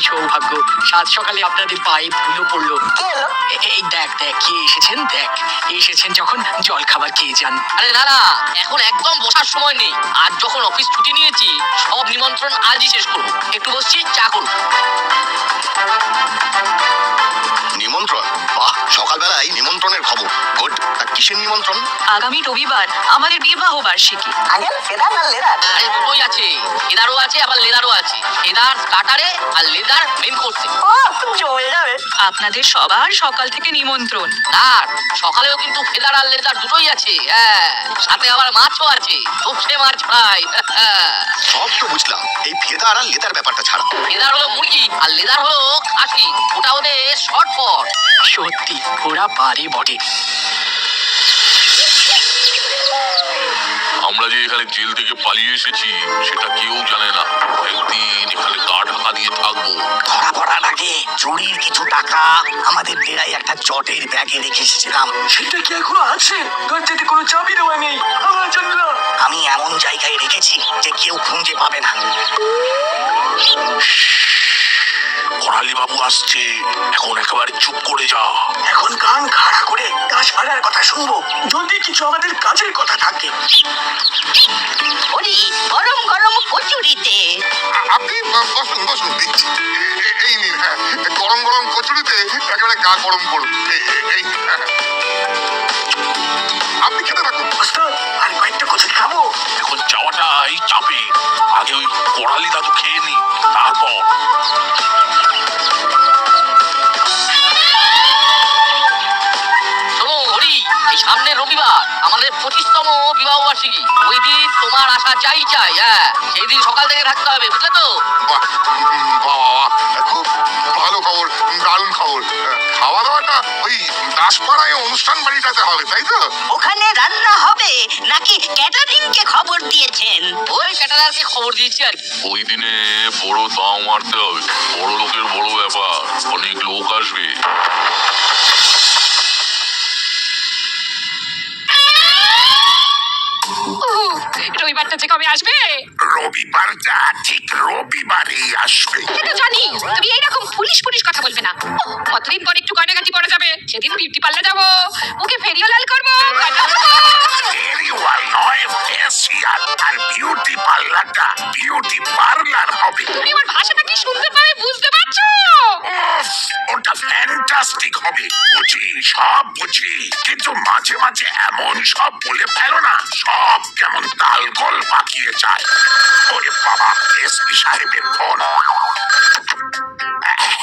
সৌভাগ্য, সাত সকালে আপনাদের পায়ে ধুলো পড়লো। এই দেখ দেখ কে এসেছেন, দেখ এসেছেন যখন জল খাবার খেয়ে যান। আরে না না, এখন একদম বসার সময় নেই। আজ যখন অফিস ছুটি নিয়েছি, সব নিমন্ত্রণ আজই শেষ করবো। একটু বসছি, চা করুন। নিমন্ত্রণ? বাহ, সকালবেলায় নিমন্ত্রণের খবর। গুড। কিসের নিমন্ত্রণ? আগামী রবিবার আমাদের বিবাহ বার্ষিকী। আরে দুটোই আছে, ফেদারও আছে আবার লেদারও আছে। ফেদার স্টার্টারে আর লেদার মেন কোর্সে। আপনাদের সবার সকাল থেকে নিমন্ত্রণ। আর সকালেও কিন্তু ফেদার আর লেদার দুটোই আছে। হ্যাঁ, সাথে আবার মাছও আছে, সবসে মাছ ফ্রাই। সব তো বুঝলাম, এই ফেদার আর লেদার ব্যাপারটা ছাড়া। ফেদার হলো মুরগি আর লেদার হলো খাসি, ওটা ওদের শর্টপট। সত্যি ওরা পারে বটে। আমরা যে এখানে জেল থেকে পালিয়ে এসেছি সেটা কেউ জানে না। একদিন এখানে গা ঢাকা দিয়ে থাকবো। ধরা পড়ার আগে চুরির কিছু টাকা আমাদের ডেরায় একটা চটের ব্যাগে রেখে এসেছিলাম। সেটা কি এখনো আছে? দরজাতে কোনো চাবি দেওয়া নেই, আমরা জানলাম। আমি এমন জায়গায় রেখেছি যে কেউ খুঁজে পাবে না। করালি বাবু আসছে, এখন একেবারে চুপ করে যা। এখন কান খাড়া করে দাসপাড়ার কথা শুনবো, যদি কিছু আমাদের কাজের কথা থাকে। ওরে গরম গরম কচুরিতে আপনি বসুন বসুন, দিচ্ছি। এই নিন, হ্যাঁ, গরম গরম কচুরিতে একেবারে গা গরম করুন। এই আপনি খেতে থাকুন। ওস্তাদ, আর কয়েকটা কচুরি খাবো। এখন যাওয়াটাই চাপে। আগে ওই করালি দাদু খেয়ে নি, তারপর। শোনো হরি, এই সামনে রবিবার আমাদের 25তম বিবাহ বার্ষিকী। ওই দিন তোমার আশা চাই চাই। হ্যাঁ, সেই দিন সকাল থেকে থাকতে হবে, বুঝলে তো? বাহ, বাবা, খুব ভালো খবর, দারুণ খবর। খাওয়া দাওয়াটা ওই দাসপাড়ায় অনুষ্ঠান বাড়িটাতে হবে, তাই তো? ওখানে রান্না হবে নাকি ক্যাটারিং কে খবর দিয়েছেন? ওই ক্যাটারারকে খবর দিয়েছি আর কি। ওই দিনে বড় দাম মারতে হবে। বড় লোকের বড় ব্যাপার, অনেক লোক আসবে। রবিবারটা যে কবে আসবে? রবিবারটা ঠিক রবিবারই আসবে। সেটা জানি, তুমি এইরকম পুলিশ পুলিশ কথা বলবে না। কতদিন পর একটু গয়নাগাটি পরা যাবে, সেদিন বিউটি পার্লার যাবো, ওকে ফেরিও লাল করবো। ফেরিওয়াল নয়, ফেসিয়াল। আর বিউটি পার্লারটা বিউটি পার্লার হবে। তুমি আমার ভাষাটা কি শুনতে পাবে, বুঝতে পারছো? উফ, ওটা ফ্যান্টাস্টিক হবে। বুঝি, সব বুঝি, কিন্তু মাঝে মাঝে এমন সব বলে ফেলো না, সব কেমন তালগোল পাকিয়ে যায়। ওরে বাবা, এসপি সাহেবের ফোন।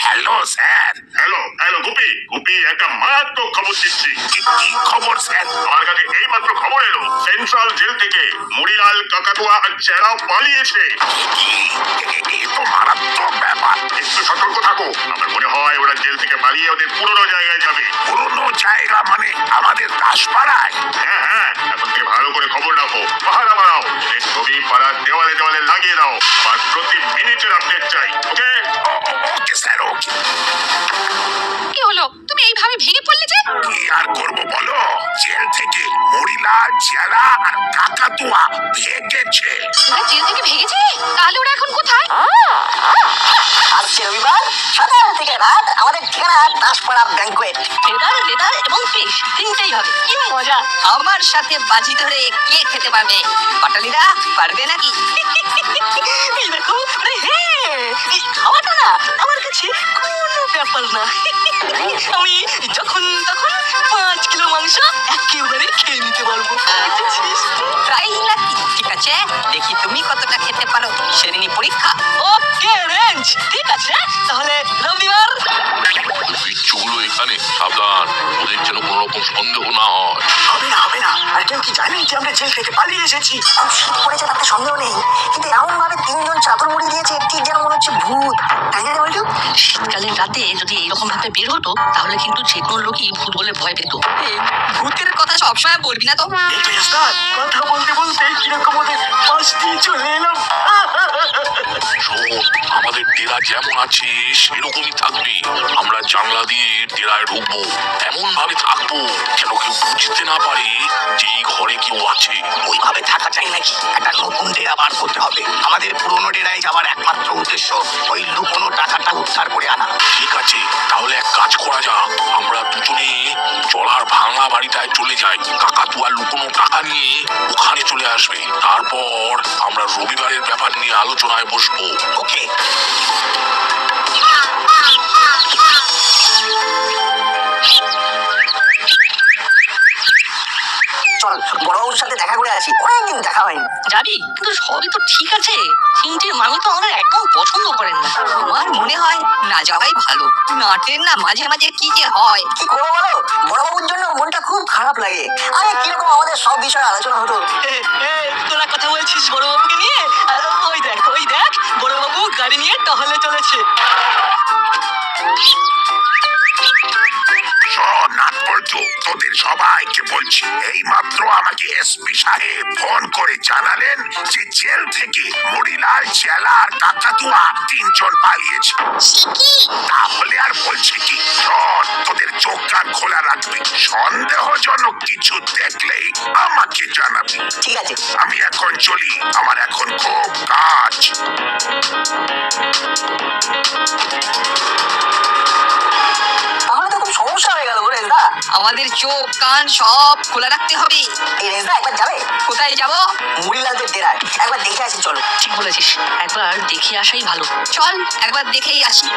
Hello sir. Hello hello Goopy Goopy, একটা মারাত্মক খবর দিচ্ছি। কি খবর স্যার? আমার কাছে এইমাত্র খবর এলো, সেন্ট্রাল জেল থেকে মুড়িলাল, কাকাতুয়া আর চেরাও পালিয়েছে। কি? এ তো মারাত্মক ব্যাপার। একটু সতর্ক থাকো, আমার মনে হয় ওরা জেল থেকে পালিয়ে ওদের পুরনো জায়গায় যাবে। পুরোনো জায়গা মানে আমাদের দাসপাড়ায়? হ্যাঁ হ্যাঁ, এখন থেকে ভালো করে খবর রাখো, পাহারা বাড়াও, ওদের ছবি পাড়ার দেওয়ালে দেওয়ালে লাগিয়ে দাও। আর প্রতি মিনিটের আপডেট চাই, ওকে? ওকে স্যার, ওকে। কি হলো, তুমি এইভাবে ভেঙে পড়লে যে? কি আর করবো বলো, জেল থেকে মুড়িলাল, চেরা আর কাকাতুয়া ভেগেছে। ওরা জেল থেকে ভেগেছে? তাহলে ওরা এখন কোথায়? আজকে রবিবার, সকাল থেকে রাত আমাদের ঠিকানা দাসপাড়া ব্যাংকুয়েট। ফেদার লেদার এবং ফিশ তিনটেই হবে। কি মজা! আমার সাথে বাজি ধরে কে খেতে পারবে? পাটালিরা পারবে নাকি? এই দেখো, আরে হ্যাঁ, এই খাওয়াটা না আমার কাছে কোনো ব্যাপার না। আমি যখন তখন 5 কিলো মাংস একেবারে খেয়ে নিতে পারবো। ট্রাই নাকি? ঠিক আছে, দেখি তুমি কতটা খেতে পারো। সেদিনই পরীক্ষা। ওকে রেঞ্জ, ঠিক আছে, তাহলে রবিবার। বিচ্ছুগুলো এখানে, সাবধান, ওদের যেন কোনো রকম সন্দেহ না হয়। হবে না, হবে না। আর কেউ কি জানে যে আমরা জেল থেকে পালিয়ে এসেছি? আর শীত পড়েছে তাতে সন্দেহ নেই, কিন্তু এমন ভাবে 3জন চাদর মুড়ি দিয়েছে, ঠিক যেন মনে হচ্ছে ভূত। তাই না রে বলতো? শীতকালের রাতে যদি এরকম ভাবে বের হতো, তাহলে কিন্তু যে কোনো লোকই ভূত বলে ভয় পেত। ভূতের কথা সবসময় বলবি না তো। এই তো ওস্তাদ, কথা বলতে বলতে কিরকম ওদের পাশ দিয়ে চলে এলাম। শোন, আমাদের ডেরা যেমন আছে সেরকমই থাকবে। আমরা জানলা দিয়ে ডেরায় ঢুকবো, এমন ভাবে থাকবো যেন কেউ বুঝতে না পারে যে এই ঘরে কেউ আছে। ওইভাবে থাকা চাই নাকি? একটা নতুন ডেরা বার করতে হবে। আমাদের পুরনো ডেরায় যাওয়ার একমাত্র উদ্দেশ্য ওই লুকোনো টাকাটা উদ্ধার করে আনা। ঠিক আছে, তাহলে এক কাজ করা যাক, আমরা দুজনে চলার ভাঙা বাড়িটায় চলে যাই। কাকাতুয়া লুকোনো টাকা নিয়ে ওখানে চলে আসবে, তারপর আমরা রবিবারের ব্যাপার নিয়ে আলোচনায় বসবো। ওকে। চল, বড়বাবুর সাথে দেখা করে আসি, অনেকদিন দেখা হয়নি। যাবি? কিন্তু সবই তো ঠিক আছে। চিমটির মামি তো আমাদের একদম পছন্দ করেন না। আমার মনে হয় না যাওয়াই ভালো। নাটের না মাঝে মাঝে কি যে হয়। কি করবো বলো, বড়বাবুর জন্য মনটা খুব খারাপ লাগে। আরে কিরকম আমাদের সব বিষয়ে আলোচনা হতো। তোরা কথা বলছিস বড়বাবুকে নিয়ে? ওই দেখ বড়বাবু গাড়ি নিয়ে টহলে চলেছে। তোদের সবাইকে বলছি, এই মাত্র আমাকে এসপি সাহেব ফোন করে জানালেন যে জেল থেকে মরিলাল, চেলা আর কাকাতুয়া 3 জন পালিয়েছে। তাহলে আর বলছে কি, শোন, তোদের চোখ কান খোলা রাখবি, সন্দেহজনক কিছু দেখলেই আমাকে জানাবি। ঠিক আছে। আমি এখন চলি, আমার এখন খুব কাজ। তাহলে তো খুব সমস্যা হয়ে গেল রেজদা। আমাদের চোখ কান সব খোলা রাখতে হবে। এই রেজদা একবার যাবে? কোথায় যাব? মুড়িলালদের ডেরায় একবার দেখে আসি, চলো। ঠিক বলেছিস, একবার দেখে আসাই ভালো। চল একবার দেখেই আসি।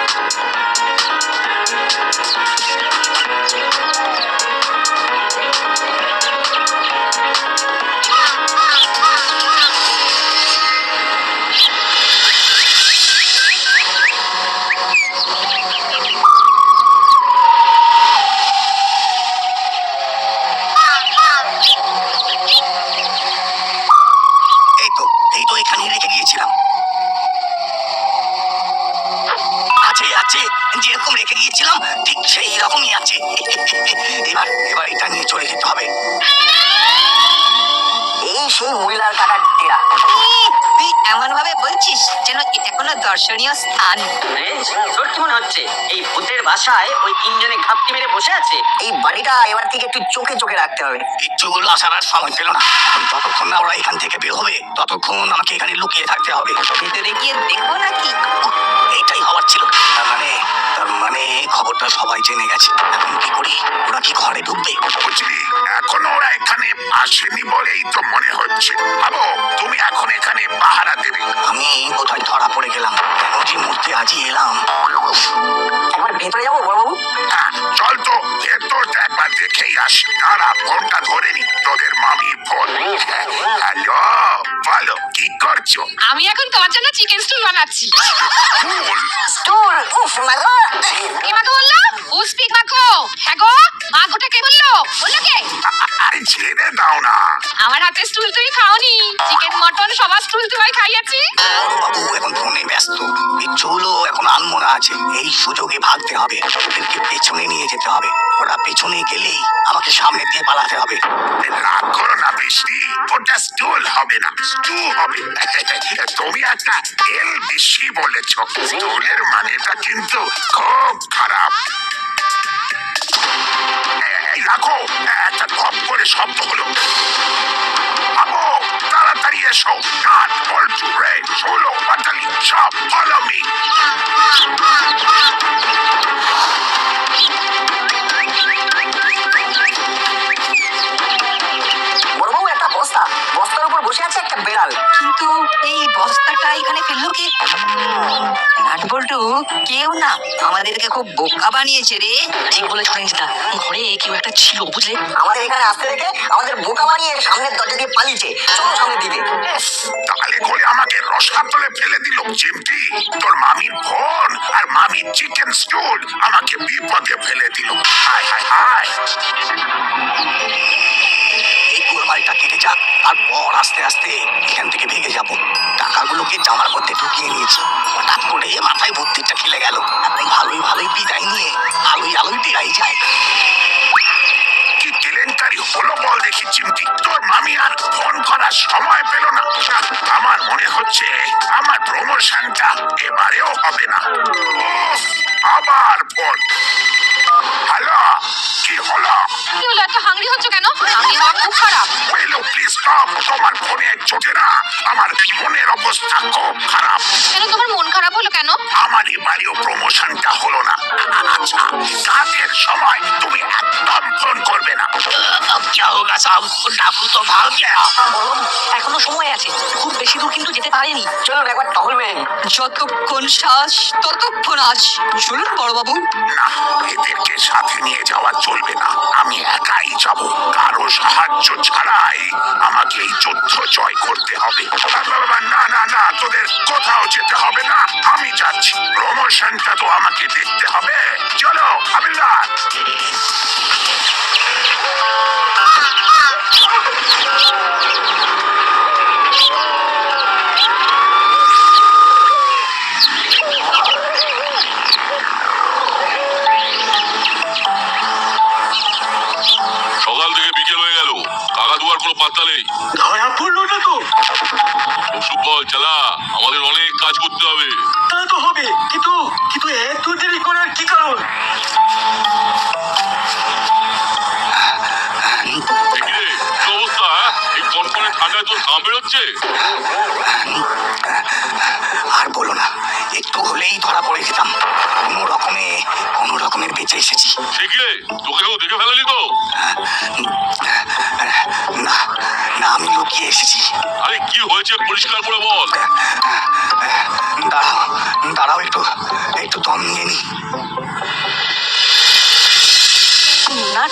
এই তো এখানেই রেখে গিয়েছিলাম। আছে, যেরকম রেখে গিয়েছিলাম ঠিক সেই রকমই আছে। এবার এটা নিয়ে চলে যেতে হবে। এই সেই মহিলার কাকার ডেরা। তুই এমন ভাবে বলছিস যেন এটা কোনো দর্শনীয় স্থান। তোর কি মনে হচ্ছে এই ভূতের বাসায় ওই 3 জনে ঘাপটি মেরে বসে আছে? এই বাড়িটা এবার থেকে একটু চোখে চোখে রাখতে হবে। কিচ্ছুগুলো আসার আর সময় পেল না। যতক্ষণ না ওরা এখান থেকে বের হবে ততক্ষণ আমাকে এখানে লুকিয়ে থাকতে হবে। ভেতরে গিয়ে দেখবো নাকি? এইটাই হওয়ার ছিল। তার মানে খবরটা সবাই জেনে গেছে। এখন কি করি? ওরা কি ঘরে ঢুকবে? বুঝলি, এখন ওরা এখানে আসেনি বলেই তো মনে হচ্ছে। ভাবো, তুমি এখন এখানে পাহারা দেবে। আমি কোথায় ধরা পড়ে গেলাম? কেন যে মূর্তি আজই এলাম। একবার ভেতরে যাবো বড়বাবু? হ্যাঁ, চল তো ভেতরটা একবার দেখেই আসি। তারা ফোনটা ধরে নি, তোদের মামির ফোন। হ্যালো, বলো কি করছো? আমি এখন তোমার জন্য চিকেন স্টু বানাচ্ছি। ফুল, স্টুল, উফ মাগো। কে মাকে বললো? Who speak Mako? হ্যাঁ গো, মা গোটা কে বললো? বললো কে? আরে ছেড়ে দাও না। আমার হাতে স্টুল তুমি খাওনি। চিকেন মটন সবার স্টুল তোমায় খাইয়েছি। বাবু এখন ফোনে ব্যস্ত। বিচ্ছুগুলো এখন আনমনা আছে। এই সুযোগে ভাগতে হবে। ওদেরকে পেছনে নিয়ে যেতে হবে। ওরা পেছনে গেলেই আমাকে সামনে দিয়ে পালাতে হবে। রাগ করো না বৃষ্টি, ওটা স্টুল হবে না, স্টু হবে। তুমি একটা এল বেশি বলেছ। স্টুলের মানেটা কিন্তু খুব খারাপ। এই রাখো, একটা ধপ করে শব্দ হলো। আবো, তাড়াতাড়ি এসো। নাট, বল্টু, রে, ষোলো, পাটালি, সব ফলো মি। বড়বাবু একটা বস্তার উপর বসে আছে একটা বেড়াল। কিন্তু এই বস্তাটা এখানে ফেললো কে? নাট বল্টু কেউ না, আমাদেরকে খুব বোকা বানিয়েছে রে। ঠিক বলেছ রেঞ্জদা, ঘরে কেউ একটা ছিল, বুঝলে? আমাদের এখানে আসতে দেখে আমাদের বোকা বানিয়ে সামনের দরজা দিয়ে পালিয়েছে। চলো সামনের দিকে। তাহলে করে আমাকে রসাতলে ফেলে দিল। চিমটি, তোর মামির ফোন আর মামির চিকেন স্টুল আমাকে বিপদে ফেলে দিল। হায় হায় হায়। এই কুরবানিটা কেটে যাক, তারপর আস্তে আস্তে এখান থেকে ভেঙে যাব। টাকাগুলোকে জামার মধ্যে ঢুকিয়ে নিয়েছি। হঠাৎ করে মাথায় বুদ্ধিটা খেলে গেল। এখন ভালোই বিদায় নিয়ে আলোই ডেরাই যায়। কি কেলেঙ্কারি হলো বল দেখি চিমটি। তোর মামি আর ফোন করার সময় পেল না। আমার মনে হচ্ছে আমার প্রমোশনটা এবারেও হবে না। উফ, আবার ফোন। হ্যালো, কি হলো? কি হলো, এত হাংরি হচ্ছ কেন? হাংরি হওয়া খুব খারাপ। ওয়েলো প্লিজ স্টপ। তোমার ফোনে চোখে না, আমার মনের অবস্থা খুব খারাপ। কেন তোমার মন খারাপ হলো কেন? আমারই বাড়িও প্রমোশনটা হলো না। আচ্ছা, কাজের সময় তুমি একদম ফোন করবে না। क्या होगा साहब, डाकू तो भाग गया। বলুন, এখনো সময় আছে, খুব বেশি দূর কিন্তু যেতে পারেনি। চলুন একবার টহল মেরে নিই। যতক্ষণ শ্বাস ততক্ষণ আজ। চলুন বড়বাবু। না, এদেরকে সাথে নিয়ে যাওয়া চলবে না। আমি একাই যাব, কারো সাহায্য ছাড়াই আমাকে এই যুদ্ধ জয় করতে হবে। না না না, তোদের কোথাও যেতে হবে না, আমি যাচ্ছি। প্রমোশনটা তো আমাকে দেখতে হবে। চলো হাবিলদার। সকাল থেকে বিকেল হয়ে গেল, কাকাতুয়ার কোনো পাত্তা নেই। ধরা পড়লো না তো? ওষুধ বল চালা, আমাদের অনেক কাজ করতে হবে। তা তো হবে, কিন্তু কিন্তু এত দেরি করার কি কারণ? দেখি রে, কি অবস্থা? হ্যাঁ? এই কনকনে ঠান্ডায় তোর ঘাম বেরোচ্ছে? আর বলো না, একটু হলেই ধরা পড়ে যেতাম। কোনো রকমের বেঁচে এসেছি। সে কি রে, তোকে কেউ দেখে ফেলেনি তো? না না, আমি লুকিয়ে এসেছি। আরে কি হয়েছে পরিষ্কার করে বল। দাঁড়াও একটু দম নিয়ে নি। না,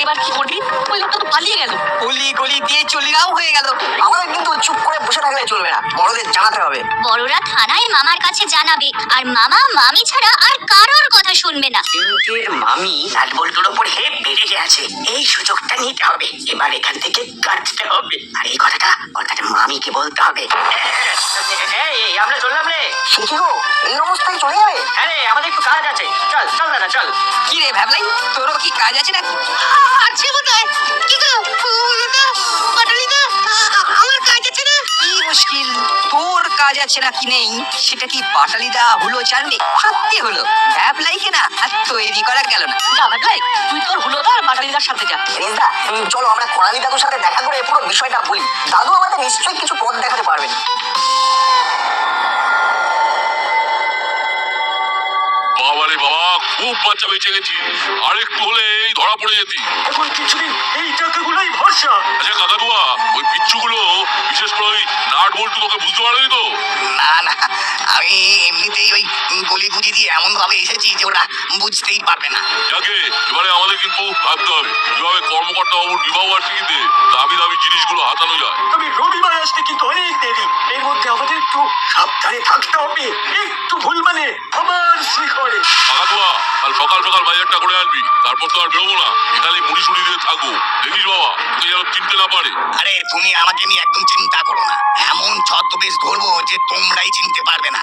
এবার কি করবি? ওই লোকটা তো পালিয়ে গেল। গলি গলি দিয়ে চলিরাও হয়ে গেল। আমাদের কিন্তু চুপ করে বসে থাকলে চলবে না, বড়দের জানাতে হবে। বড়রা থানায় মামার কাছে জানাবে, আর মামা মামি ছাড়া আর কারোর কথা শুনবে না। পিঙ্কের মামি নাটবল্টুর ওপর হে বেড়ে গেছে, এই সুযোগটা নিতে হবে। এবার এখান থেকে কাটতে হবে, আর এই কথাটা মামিকে বলতে হবে। এই আমরা চললাম রে। সেটি গো, এই অবস্থায় চলে যাবে? হ্যাঁ রে, আমাদের একটু কাজ আছে। চল চল দাদা চল। কি রে ভাবলাই, তোরও কি কাজ আছে নাকি? আছে বোধহয়। কি গো পাটালিদা, আমার কাজ আছে না? কি মুশকিল, তোর কাজ আছে না কি নেই সেটা কি পাটালিদা হলো জানবে? সত্যি হলো, ভাবলাইকে না আর তৈরি করা গেল না। যা ভাবলাই, তুই তোর হলোদা আর পাটালিদার সাথে যা। রেজদা, চলো আমরা করালি দাদুর সাথে দেখা করে পুরো বিষয়টা বলি। দাদু আমাদের নিশ্চয়ই কিছু পথ দেখাতে পারবেন। বাবা রে বাবা, খুব বাচ্চা বেঁচে গেছি। আরেকটু হলে এই ধরা পড়ে যেতি। এখন কিছুদিন এই টাকাগুলোই ভরসা। আচ্ছা কাকাতুয়া, ওই বিচ্ছুগুলো বিশেষ করে ওই নাট বল্টু তোকে বুঝতে পারেনি তো? না না, আমি এমনিতেই ওই গলি গুজি দিয়ে এমন ভাবে এসেছি যে ওরা বুঝতেই পারবে না। যাকে এবারে আমাদের কিন্তু ভাবতে হবে কিভাবে কর্মকর্তা বাবুর বিবাহ বার্ষিকীতে দামি দামি জিনিসগুলো হাতানো যায়। তবে রবিবার আসতে কিন্তু অনেক দেরি, এর মধ্যে আমাদের একটু সাবধানে থাকতে হবে। একটু ভুল মানে আবার শিখরে। কাকাতুয়া, কাল সকাল সকাল বাজারটা করে আনবি, তারপর তো আর বেরোবো না। এখানে মুড়ি সুড়ি দিয়ে থাকবো, দেখিস বাবা তোকে যেন চিনতে না পারে। আরে তুমি আমাকে নিয়ে একদম চিন্তা করো না, এমন ছদ্মবেশ ধরবো যে তোমরাই চিনতে পারবে না।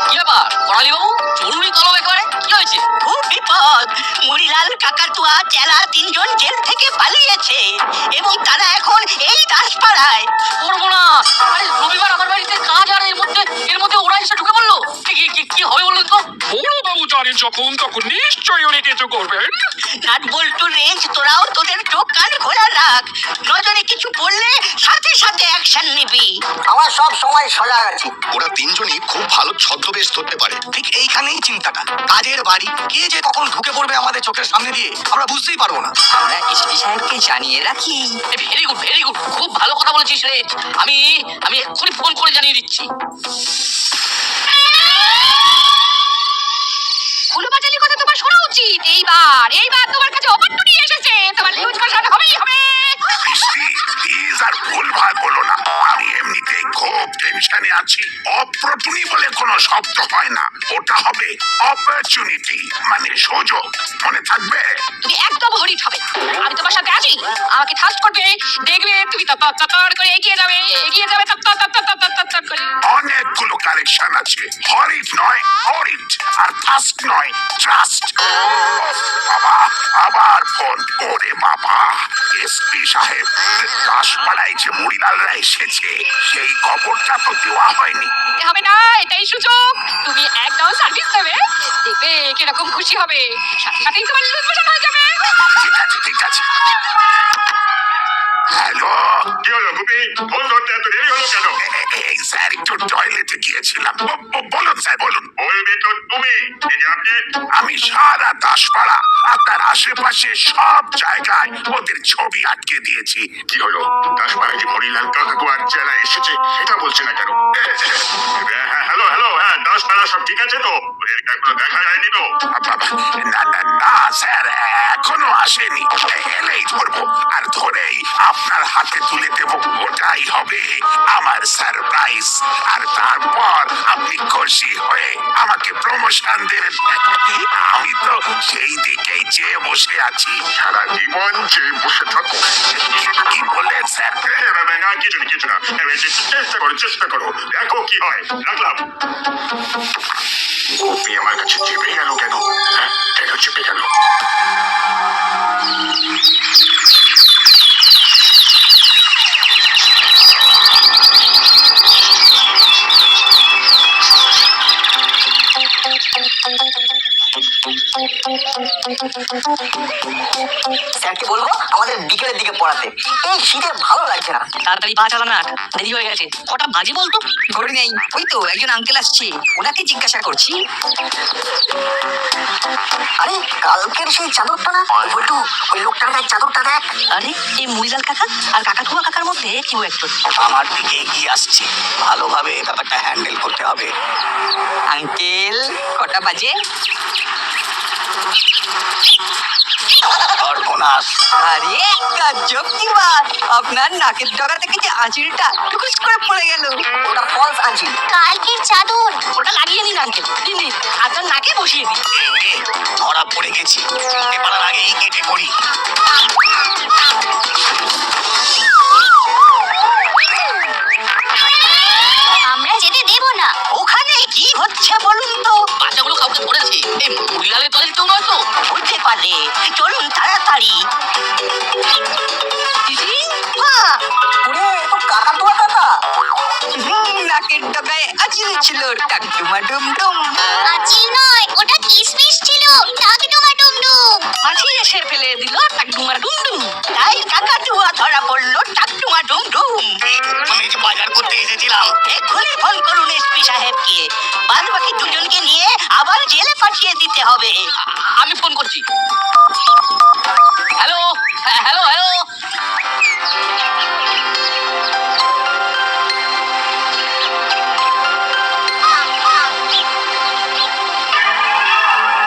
কি ব্যাপার করালি বাবু, জরুরি তলব একেবারে, কি হয়েছে? খুব বিপদ, মুড়িলাল কাকাতুয়া চেলা তিনজন জেল থেকে পালিয়েছে এবং তারা এখন এই দাসপাড়ায়। করবো না। আরে রবিবার আমার বাড়িতে কাজ, আর এর মধ্যে ওরা এসে ঢুকে পড়লো। কি হবে বলুন তো? বড়বাবু জানেন যখন তখন নিশ্চয়ই উনি কিছু করবেন। নাট বল্টু রেঞ্জ, তোরাও তোদের চোখ কান খোলা রাখ, নজরে কিছু পড়লে সাথে সাথে অ্যাকশন নিবি। আমার সব সময় সজাগ আছি। ওরা তিনজনই খুব ভালো ছদ্মবেশ ধরতে পারে। ঠিক এইখানেই চিন্তাটা, কাজের বাড়ি কে যে কখন ঢুকে পড়বে আমাদের চোখের সামনে দিয়ে আমরা বুঝতেই পারবো না। আমরা এসপি সাহেবকে জানিয়ে রাখি। ভেরি গুড ভেরি গুড, খুব ভালো কথা বলেছিস রে। আমি এক্ষুনি ফোন করে জানিয়ে দিচ্ছি। হুলো পাটালির কথা তোমার শোনা উচিত। এইবার তোমার কাছে অপরচুনিটি এসেছে, তোমার নিউজ ভাষণ হবেই হবে। বৃষ্টি প্লিজ আর ভুলভাল বলো না। আমি এমনিতেই খুব টেনশনে আছি। অপ্রটুনি বলে কোনো শব্দ হয় না, ওটা হবে অপরচুনিটি, মানে সুযোগ। মনে থাকবে? তুমি একদম হরিট হবে। আমি তোমার সাথে আছি, আমাকে ট্রাস্ট করবে, দেখবে তুমি তর করে এগিয়ে যাবে তর করে। অনেকগুলো কালেকশন আছে, হরিট নয় অরিট, আর ট্রাস্ট নয় ট্রাস্ট। বাবা আবার ফোন। ওরে বাবা, এসপি সাহেব, দাসপাড়ায় যে মুড়িলালরা এসেছে সেই খবরটা তো দেওয়া হয়নি। হবে না, এটাই সুযোগ। তুমি একদম সার্ভিস দেবে, দেখবে কিরকম খুশি হবে, সাথে সাথেই তোমার লুটপাট হয়ে যাবে। ঠিক আছে ঠিক আছে। হ্যালো, কি হলো গুপি? ফোন ধরতে এত দেরি হলো কেন? এই স্যার একটু টয়লেটে গিয়েছিলাম। বলুন স্যার বলুন। বলবি তো তুমি। এই যে আপডেট। আমি সারা দাসপাড়া আর তার আশেপাশে সব জায়গায় ওদের ছবি আটকে দিয়েছি। কি হলো? দাসপাড়ায় যে হরিলাল কাকু আর যারা এসেছে সেটা বলছে না কেন? হ্যালো হ্যালো, হ্যাঁ দাসপাড়া সব ঠিক আছে তো? ওদের এখনো দেখা যায়নি তো? না না না স্যার, এখনো আসেনি। এলেই ধরবো আর ধরেই আপনার হাতে তুলে দেব। ওটাই হবে আমার সারপ্রাইজ। আর তারপর আপনি খুশি হয়ে আমাকে প্রমোশন দেবেন। আমি তো সেই দিকেই চেয়ে বসে আছি। সারা জীবন চেয়ে বসে থাকো। কি বললেন স্যার? না কিছু না, চেষ্টা করো দেখো কি হয়। রাখলাম। গোপী আমার কাছে চেপে গেল কেন? হ্যাঁ কেন চেপে গেল? স্যারকে বলবো আমাদের বিকেলের দিকে পড়াতে। এই শীতে ভালো লাগছে না। তাড়াতাড়ি পা চালা না, দেরি হয়ে গেছে। কটা বাজে বলতো? ঘড়ি নেই, ওই তো একজন আঙ্কেল আসছে, ওনাকে জিজ্ঞাসা করছি। আরে কালকের সেই চাদরটা না বলটু, ওই লোকটার গায়ে চাদরটা দেখ। আরে এই মুড়িলাল কাকা আর কাকাতুয়া কাকার মধ্যে কেউ একটু আমার দিকে এগিয়ে আসছে, ভালোভাবে ব্যাপারটা হ্যান্ডেল করতে হবে। আঙ্কেল কটা বাজে? সর্বনাশ! আরে গজব কি বাত, আপনার নাকের ডগা থেকে যে আঁচিলটা টুকুস করে পড়ে গেল। ওটা ফলস আঁচিল। কালকের চাদর। ওটা লাগিয়ে নিন আঙ্কেল, দিন আপনার নাকে বসিয়ে দিন। ধরা পড়ে গেছি, এবার আগেই কেটে পড়ি। আমরা যেতে দেব না। ওখানে কি হচ্ছে বলুন তো? বাচ্চাগুলো কাউকে ধরেছে। এই মুড়িলালের দলের কেউ নয় তো? হতে পারে, চলুন তাড়াতাড়ি। নাকের ডগায় আঁচিল ছিল, টাকটুমা ডুমডুম। আঁচিল নয়, ওটা কিসমিস ছিল। টাকডুমা ডুমডুম। মাছি এসে ফেলে দিল টাকডুমার ডুমডুম। তাই কাকাতুয়া ধরা পড়লো, টাকটুমা ডুমডুম। আমি যে বাজার করতে এসেছিলাম। এক্ষুনি ফোন করুন এসপি সাহেবকে, বাদ বাকি দুজনকে নিয়ে আবার জেলে পাঠিয়ে দিতে হবে। আমি ফোন করছি। Hello hello hello,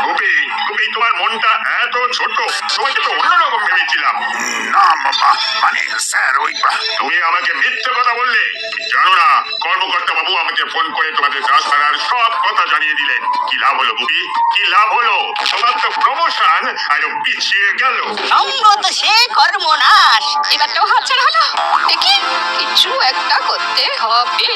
Gopi Gopi, তোমার মনটা এত ছোট, তোমাকে তো অন্যরকম ভেবেছিলাম। না বাবা, মানে স্যার ওই তুমি আমাকে মিথ্যে কথা বললে। জানো না কর্মকর্তা বাবু আমাকে ফোন করে তোমাদের দাসপাড়ার সব কথা জানিয়ে দিলেন। কি লাভ হলো গুপি, কি লাভ হলো? তোমার তো প্রমোশন আরো পিছিয়ে গেল। সঙ্গত সে কর্মনাশ। এবারটাও হাতছাড়া হলো। দেখি কিছু একটা করতে হবে।